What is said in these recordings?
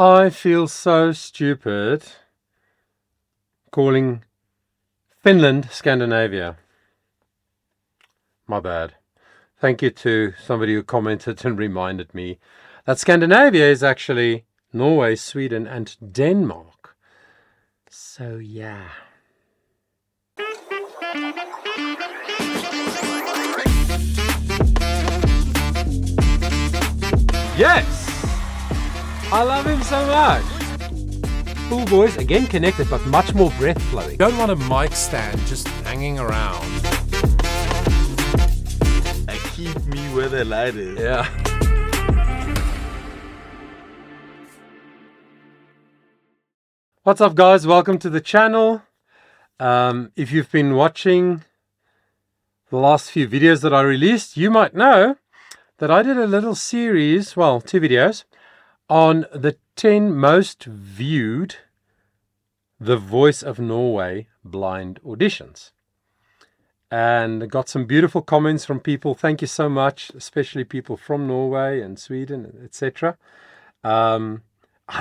I feel so stupid calling Finland Scandinavia. My bad. Thank you to somebody who commented and reminded me that Scandinavia is actually Norway, Sweden, and Denmark. So yeah. Yes! I love him so much. Full voice, again connected, but much more breath flowing. Don't want a mic stand just hanging around. I keep me where the light is. Yeah. What's up, guys? Welcome to the channel. If you've been watching the last few videos that I released, you might know that I did a little series, well, 2 videos, on the 10 most viewed The Voice of Norway blind auditions. And I got some beautiful comments from people. Thank you so much, especially people from Norway and Sweden, etc. I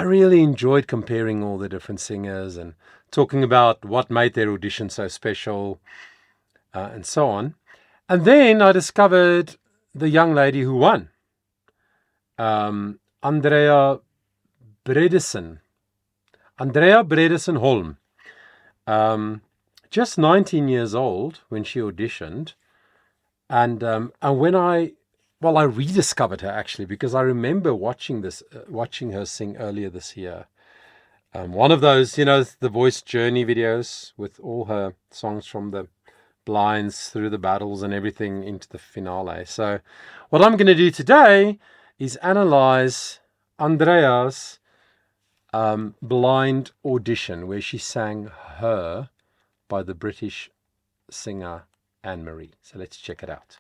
really enjoyed comparing all the different singers and talking about what made their audition so special and so on. And then I discovered the young lady who won. Andrea Holm. Just 19 years old when she auditioned. And when I rediscovered her actually, because I remember watching her sing earlier this year. One of those, the Voice Journey videos with all her songs from the blinds through the battles and everything into the finale. So what I'm going to do today is analyze Andrea's blind audition where she sang Her by the British singer Anne-Marie. So let's check it out.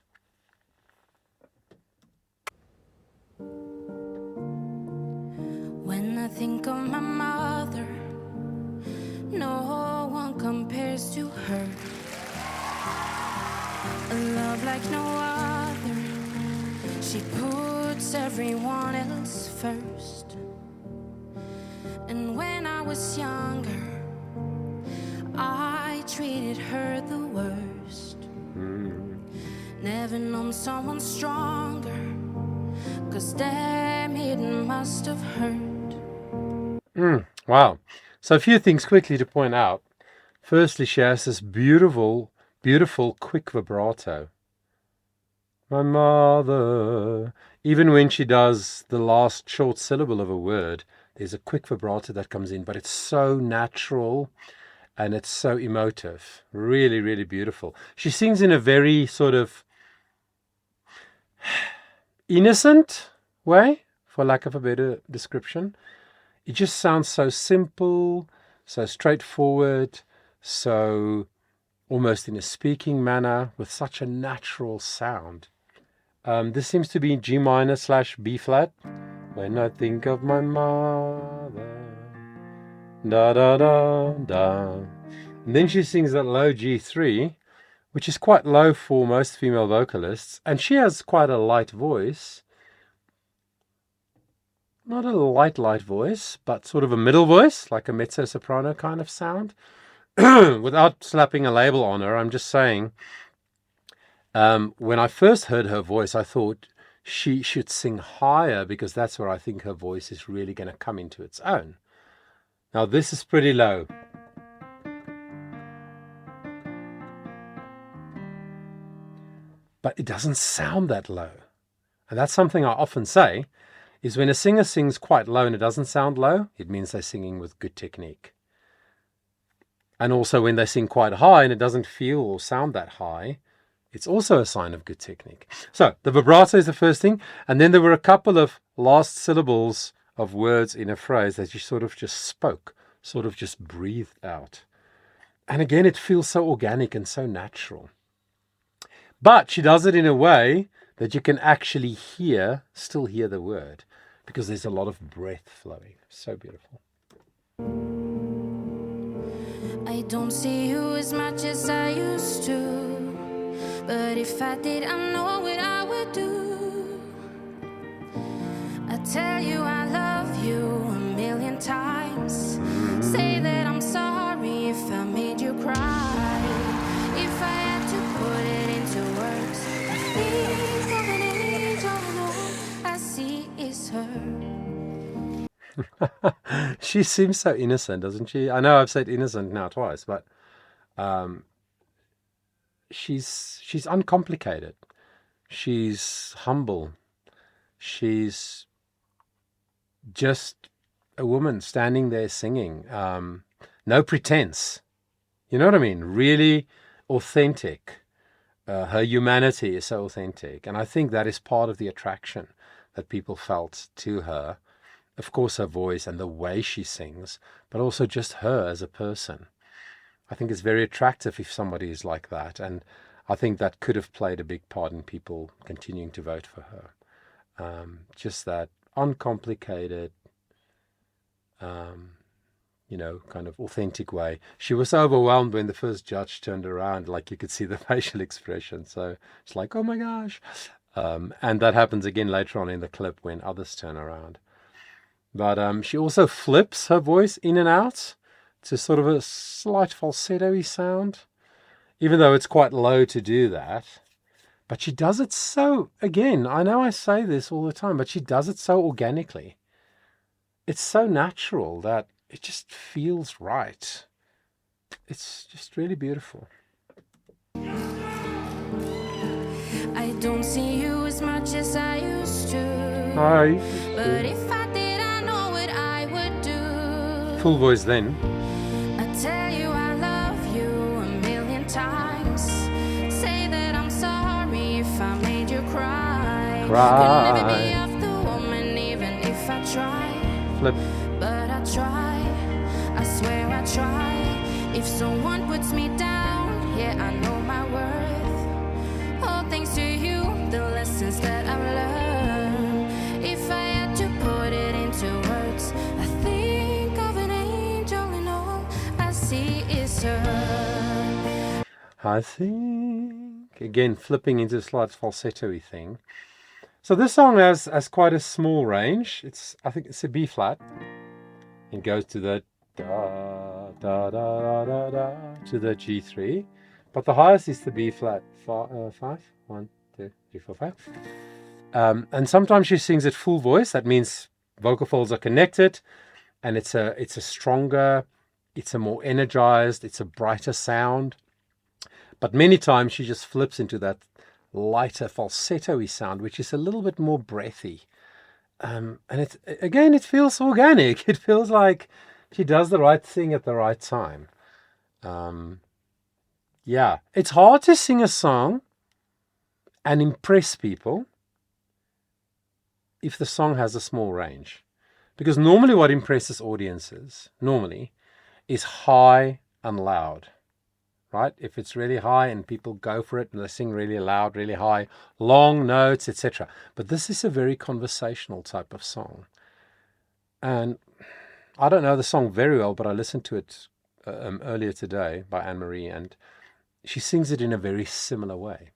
When I think of my mother, no one compares to her. A love like no other. She puts everyone else first. And when I was younger, I treated her the worst. Never known someone stronger, 'cause damn it must have hurt. Wow. So a few things quickly to point out. Firstly, she has this beautiful quick vibrato. My mother. Even when she does the last short syllable of a word, there's a quick vibrato that comes in, but it's so natural and it's so emotive. Really, really beautiful. She sings in a very sort of innocent way, for lack of a better description. It just sounds so simple, so straightforward, so almost in a speaking manner with such a natural sound. This seems to be G minor / B flat. When I think of my mother, da da da da. And then she sings that low G3, which is quite low for most female vocalists. And she has quite a light voice. Not a light voice, but sort of a middle voice, like a mezzo-soprano kind of sound. Without slapping a label on her, I'm just saying, when I first heard her voice, I thought she should sing higher because that's where I think her voice is really going to come into its own. Now this is pretty low. But it doesn't sound that low. And that's something I often say, is when a singer sings quite low and it doesn't sound low, it means they're singing with good technique. And also when they sing quite high and it doesn't feel or sound that high, it's also a sign of good technique. So the vibrato is the first thing. And then there were a couple of last syllables of words in a phrase that you sort of just spoke, sort of just breathed out. And again, it feels so organic and so natural. But she does it in a way that you can actually still hear the word, because there's a lot of breath flowing. So beautiful. I don't see you as much as I used to, but if I did, I know what I would do. I tell you I love you 1,000,000 She seems so innocent, doesn't she? I know I've said innocent now twice, but she's uncomplicated. She's humble. She's just a woman standing there singing. No pretense. You know what I mean? Really authentic. Her humanity is so authentic. And I think that is part of the attraction that people felt to her. Of course, her voice and the way she sings, but also just her as a person. I think it's very attractive if somebody is like that. And I think that could have played a big part in people continuing to vote for her. Just that uncomplicated, kind of authentic way. She was so overwhelmed when the first judge turned around, like you could see the facial expression. So it's like, oh my gosh. And that happens again later on in the clip when others turn around. But she also flips her voice in and out to sort of a slight falsetto-y sound, even though it's quite low to do that. But she does it so, again, I know I say this all the time, but she does it so organically. It's so natural that it just feels right. It's just really beautiful. I don't see you as much as I used to. Hi. But if I did, I know what I would do. Full voice then. I tell you I love you a million times. Say that I'm sorry if I made you cry. Could never be off the woman even if I try. Flip. But I try. I swear I try. If someone puts me down, yeah, I know my worth. All thanks to you, the lessons that I've learned. If I had to put it into words, I think of an angel and all I see is her. I think, again, flipping into a slight falsetto-y thing. So this song has quite a small range. I think it's a B flat. It goes to the da da da da da to the G3, but the highest is the B flat 5. 1, 2, 3, 4, 5. And sometimes she sings it full voice. That means vocal folds are connected, and it's a stronger, it's a more energized, it's a brighter sound. But many times she just flips into that lighter falsetto-y sound, which is a little bit more breathy. And it feels organic. It feels like she does the right thing at the right time. It's hard to sing a song and impress people if the song has a small range. Because normally what impresses audiences, is high and loud. Right? If it's really high and people go for it and they sing really loud, really high, long notes, etc. But this is a very conversational type of song. And I don't know the song very well, but I listened to it earlier today by Anne-Marie, and she sings it in a very similar way.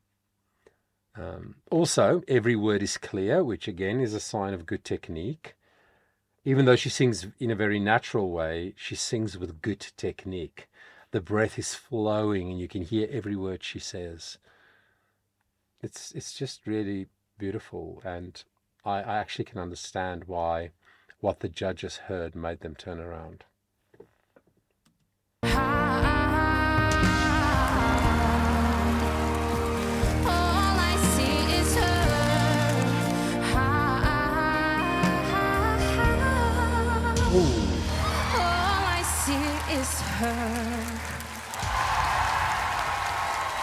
Also, every word is clear, which again is a sign of good technique. Even though she sings in a very natural way, she sings with good technique. The breath is flowing and you can hear every word she says. It's just really beautiful, and I actually can understand why what the judges heard made them turn around.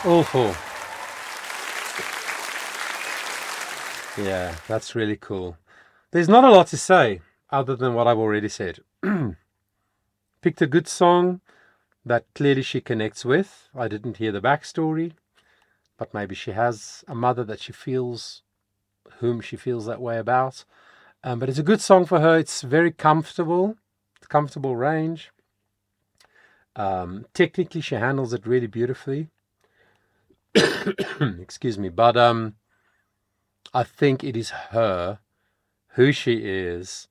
All four. Yeah, that's really cool. There's not a lot to say other than what I've already said. Picked a good song that clearly she connects with. I didn't hear the backstory, but maybe she has a mother that whom she feels that way about. But it's a good song for her. It's very comfortable. It's comfortable range. Technically, she handles it really beautifully. Excuse me. But I think it is her, who she is,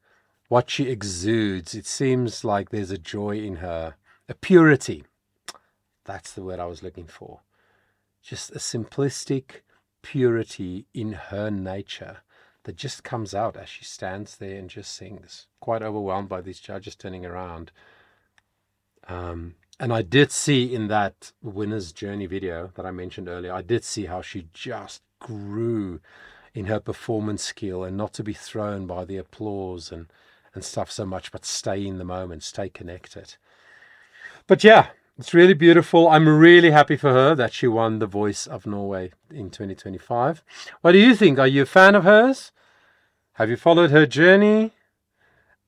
what she exudes. It seems like there's a joy in her, a purity. That's the word I was looking for. Just a simplistic purity in her nature that just comes out as she stands there and just sings. Quite overwhelmed by these judges turning around. And I did see in that winner's journey video that I mentioned earlier, I did see how she just grew in her performance skill, and not to be thrown by the applause and stuff so much, but stay in the moment, stay connected. But yeah, it's really beautiful. I'm really happy for her that she won the Voice of Norway in 2025. What do you think? Are you a fan of hers? Have you followed her journey?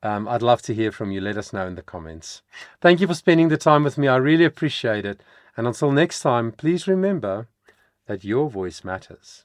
I'd love to hear from you. Let us know in the comments. Thank you for spending the time with me. I really appreciate it. And until next time, please remember that your voice matters.